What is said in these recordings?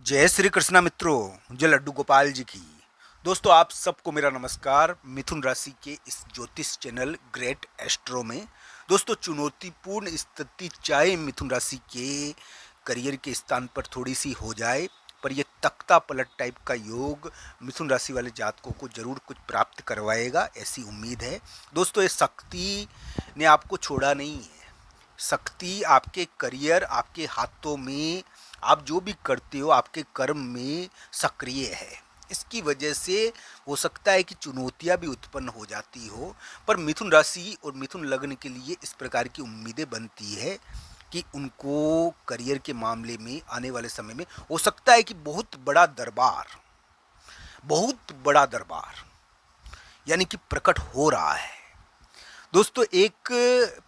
जय श्री कृष्णा मित्रों, जय लड्डू गोपाल जी की। दोस्तों, आप सबको मेरा नमस्कार। मिथुन राशि के इस ज्योतिष चैनल ग्रेट एस्ट्रो में दोस्तों, चुनौतीपूर्ण स्थिति चाहे मिथुन राशि के करियर के स्थान पर थोड़ी सी हो जाए, पर यह तख्ता पलट टाइप का योग मिथुन राशि वाले जातकों को जरूर कुछ प्राप्त करवाएगा, ऐसी उम्मीद है। दोस्तों, ये शक्ति ने आपको छोड़ा नहीं है। शक्ति आपके करियर, आपके हाथों में, आप जो भी करते हो आपके कर्म में सक्रिय है। इसकी वजह से हो सकता है कि चुनौतियां भी उत्पन्न हो जाती हो, पर मिथुन राशि और मिथुन लग्न के लिए इस प्रकार की उम्मीदें बनती है कि उनको करियर के मामले में आने वाले समय में हो सकता है कि बहुत बड़ा दरबार यानी कि प्रकट हो रहा है। दोस्तों, एक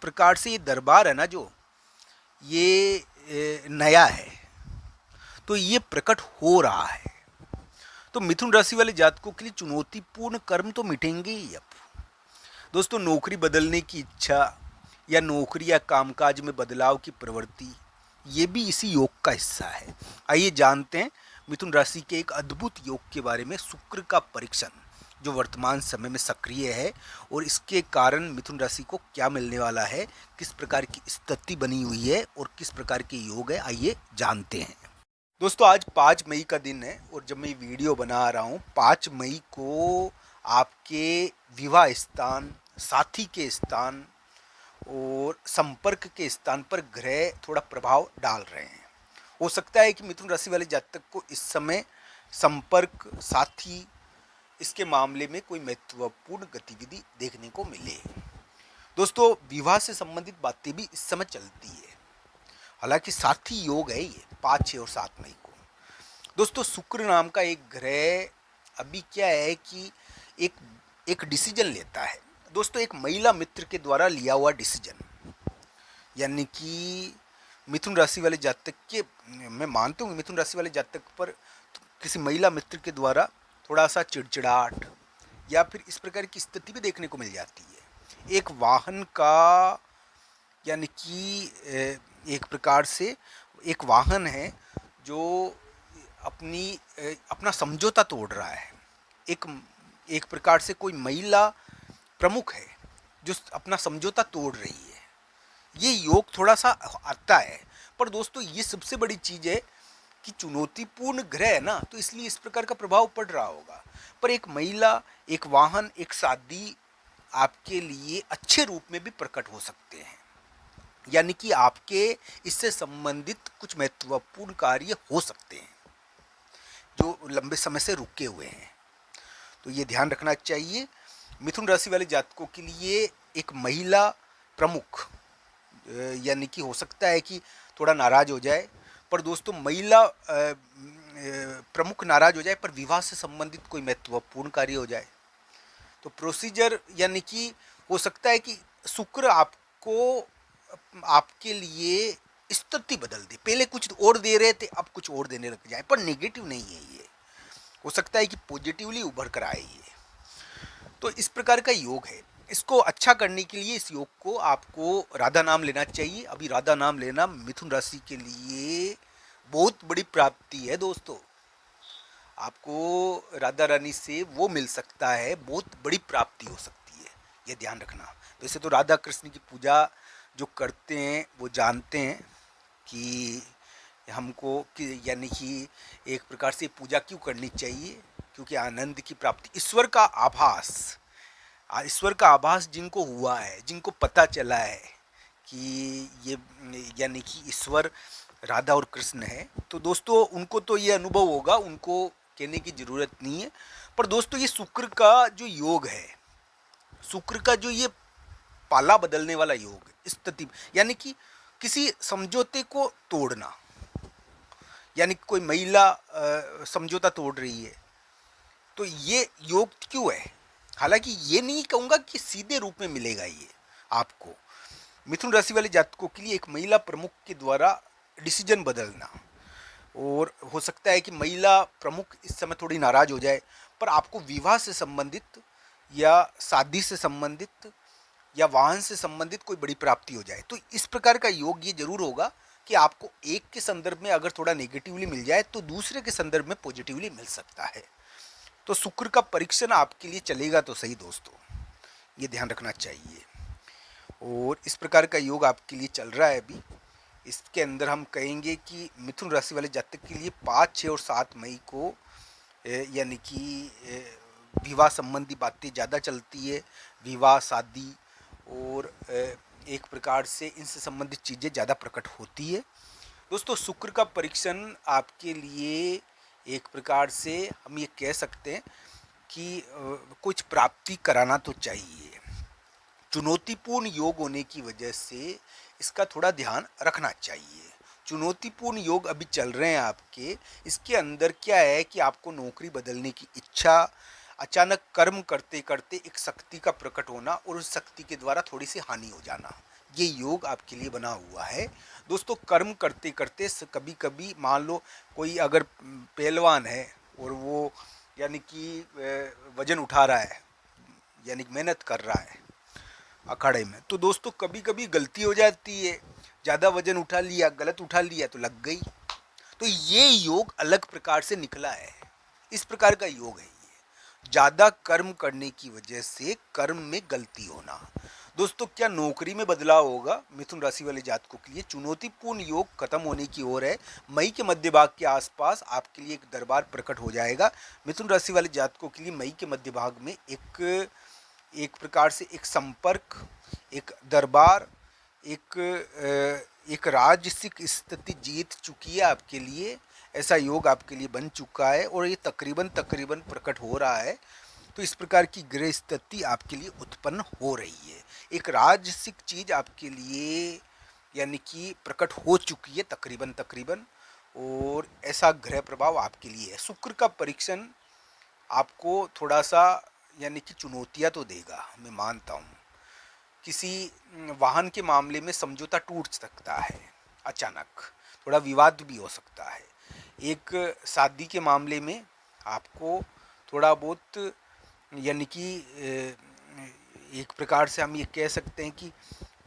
प्रकार से ये दरबार है ना, जो ये नया है, तो ये प्रकट हो रहा है। तो मिथुन राशि वाले जातकों के लिए चुनौतीपूर्ण कर्म तो मिटेंगे ही अब। दोस्तों, नौकरी बदलने की इच्छा या नौकरी या कामकाज में बदलाव की प्रवृत्ति, ये भी इसी योग का हिस्सा है। आइए जानते हैं मिथुन राशि के एक अद्भुत योग के बारे में, शुक्र का परीक्षण, जो वर्तमान समय में सक्रिय है, और इसके कारण मिथुन राशि को क्या मिलने वाला है, किस प्रकार की स्थिति बनी हुई है और किस प्रकार के योग है, आइए जानते हैं। दोस्तों, आज 5 मई का दिन है, और जब मैं वीडियो बना रहा हूँ 5 मई को आपके विवाह स्थान, साथी के स्थान और संपर्क के स्थान पर ग्रह थोड़ा प्रभाव डाल रहे हैं। हो सकता है कि मिथुन राशि वाले जातक को इस समय संपर्क, साथी, इसके मामले में कोई महत्वपूर्ण गतिविधि देखने को मिले। दोस्तों, विवाह से संबंधित बातें भी इस समय चलती है। हालांकि साथी योग है ये 5, 6 और 7 मई को। दोस्तों, शुक्र नाम का एक ग्रह अभी क्या है कि एक एक डिसीजन लेता है। दोस्तों, एक महिला मित्र के द्वारा लिया हुआ डिसीजन, यानी कि मिथुन राशि वाले जातक के, मैं मानता हूँ मिथुन राशि वाले जातक पर किसी महिला मित्र के द्वारा थोड़ा सा चिड़चिड़ाहट या फिर इस प्रकार की स्थिति भी देखने को मिल जाती है। एक वाहन का, यानी कि एक प्रकार से एक वाहन है जो अपना समझौता तोड़ रहा है। एक एक प्रकार से कोई महिला प्रमुख है जो अपना समझौता तोड़ रही है। ये योग थोड़ा सा आता है, पर दोस्तों ये सबसे बड़ी चीज़ है कि चुनौतीपूर्ण ग्रह है ना, तो इसलिए इस प्रकार का प्रभाव पड़ रहा होगा। पर एक महिला, एक वाहन, एक शादी आपके लिए अच्छे रूप में भी प्रकट हो सकते हैं, यानी कि आपके इससे संबंधित कुछ महत्वपूर्ण कार्य हो सकते हैं जो लंबे समय से रुके हुए हैं। तो ये ध्यान रखना चाहिए। मिथुन राशि वाले जातकों के लिए एक महिला प्रमुख, यानी कि हो सकता है कि थोड़ा नाराज हो जाए, पर दोस्तों महिला प्रमुख नाराज हो जाए, पर विवाह से संबंधित कोई महत्वपूर्ण कार्य हो जाए तो प्रोसीजर, यानी कि हो सकता है कि शुक्र आपको, आपके लिए स्थिति बदल दे। पहले कुछ और दे रहे थे, अब कुछ और देने लग जाए, पर नेगेटिव नहीं है ये। हो सकता है कि पॉजिटिवली उभर कर आए ये। तो इस प्रकार का योग है। इसको अच्छा करने के लिए इस योग को आपको राधा नाम लेना चाहिए। अभी राधा नाम लेना मिथुन राशि के लिए बहुत बड़ी प्राप्ति है दोस्तों। आपको राधा रानी से वो मिल सकता है, बहुत बड़ी प्राप्ति हो सकती है, ये ध्यान रखना। वैसे तो राधा कृष्ण की पूजा जो करते हैं वो जानते हैं कि हमको कि, यानी कि एक प्रकार से पूजा क्यों करनी चाहिए, क्योंकि आनंद की प्राप्ति, ईश्वर का आभास जिनको हुआ है, जिनको पता चला है कि ये, यानी कि ईश्वर राधा और कृष्ण है, तो दोस्तों उनको तो ये अनुभव होगा, उनको कहने की ज़रूरत नहीं है। पर दोस्तों, ये शुक्र का जो योग है, शुक्र का जो ये पाला बदलने वाला योग है, स्थिति, यानी कि किसी समझौते को तोड़ना, यानी कोई महिला समझौता तोड़ रही है, तो ये योग क्यों है। हालांकि ये नहीं कहूँगा कि सीधे रूप में मिलेगा ये आपको। मिथुन राशि वाले जातकों के लिए एक महिला प्रमुख के द्वारा डिसीजन बदलना, और हो सकता है कि महिला प्रमुख इस समय थोड़ी नाराज हो जाए, पर आपको विवाह से संबंधित या शादी से संबंधित या वाहन से संबंधित कोई बड़ी प्राप्ति हो जाए। तो इस प्रकार का योग ये जरूर होगा कि आपको एक के संदर्भ में अगर थोड़ा नेगेटिवली मिल जाए तो दूसरे के संदर्भ में पॉजिटिवली मिल सकता है। तो शुक्र का परीक्षण आपके लिए चलेगा तो सही दोस्तों, ये ध्यान रखना चाहिए। और इस प्रकार का योग आपके लिए चल रहा है अभी। इसके अंदर हम कहेंगे कि मिथुन राशि वाले जातक के लिए 5, 6 और 7 मई को यानी कि विवाह संबंधी बातें ज़्यादा चलती है, विवाह, शादी और एक प्रकार से इनसे संबंधित चीज़ें ज़्यादा प्रकट होती है। दोस्तों शुक्र का परीक्षण आपके लिए एक प्रकार से हम ये कह सकते हैं कि कुछ प्राप्ति कराना तो चाहिए। चुनौतीपूर्ण योग होने की वजह से इसका थोड़ा ध्यान रखना चाहिए। चुनौतीपूर्ण योग अभी चल रहे हैं आपके, इसके अंदर क्या है कि आपको नौकरी बदलने की इच्छा, अचानक कर्म करते करते एक शक्ति का प्रकट होना और उस शक्ति के द्वारा थोड़ी सी हानि हो जाना, ये योग आपके लिए बना हुआ है। दोस्तों कर्म करते करते कभी कभी मान लो कोई अगर पहलवान है और वो यानी कि वजन उठा रहा है, यानी मेहनत कर रहा है अखाड़े में, तो दोस्तों कभी कभी गलती हो जाती है, ज़्यादा वजन उठा लिया, गलत उठा लिया तो लग गई। तो ये योग अलग प्रकार से निकला है, इस प्रकार का योग है ये। ज़्यादा कर्म करने की वजह से कर्म में गलती होना। दोस्तों क्या नौकरी में बदलाव होगा मिथुन राशि वाले जातकों के लिए? चुनौतीपूर्ण योग खत्म होने की ओर है। मई के मध्य भाग के आसपास आपके लिए एक दरबार प्रकट हो जाएगा। मिथुन राशि वाले जातकों के लिए मई के मध्य भाग में एक प्रकार से एक संपर्क, एक दरबार, एक राजसिक स्थिति जीत चुकी है आपके लिए। ऐसा योग आपके लिए बन चुका है और ये तकरीबन प्रकट हो रहा है। तो इस प्रकार की ग्रह स्थिति आपके लिए उत्पन्न हो रही है। एक राजसिक चीज आपके लिए यानी कि प्रकट हो चुकी है तकरीबन, और ऐसा ग्रह प्रभाव आपके लिए है। शुक्र का परीक्षण आपको थोड़ा सा यानी कि चुनौतियां तो देगा, मैं मानता हूँ। किसी वाहन के मामले में समझौता टूट सकता है, अचानक थोड़ा विवाद भी हो सकता है। एक शादी के मामले में आपको थोड़ा बहुत यानी कि एक प्रकार से हम ये कह सकते हैं कि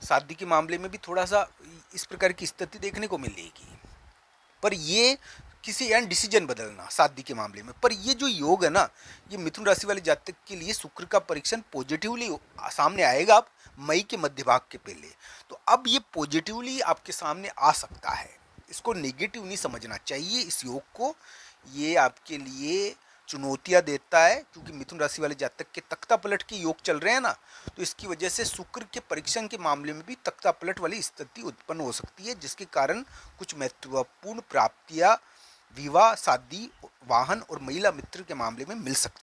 शादी के मामले में भी थोड़ा सा इस प्रकार की स्थिति देखने को मिलेगी। पर ये किसी एंड डिसीजन बदलना शादी के मामले में, पर ये जो योग है ना, ये मिथुन राशि वाले जातक के लिए शुक्र का परीक्षण पॉजिटिवली सामने आएगा अब मई के मध्य भाग के पहले। तो अब ये पॉजिटिवली आपके सामने आ सकता है, इसको नेगेटिव नहीं समझना चाहिए इस योग को। ये आपके लिए चुनौतियां देता है क्योंकि मिथुन राशि वाले जातक के तख्ता पलट के योग चल रहे हैं ना, तो इसकी वजह से शुक्र के परीक्षण के मामले में भी तख्ता पलट वाली स्थिति उत्पन्न हो सकती है, जिसके कारण कुछ महत्वपूर्ण प्राप्तियां विवाह, शादी, वाहन और महिला मित्र के मामले में मिल सकती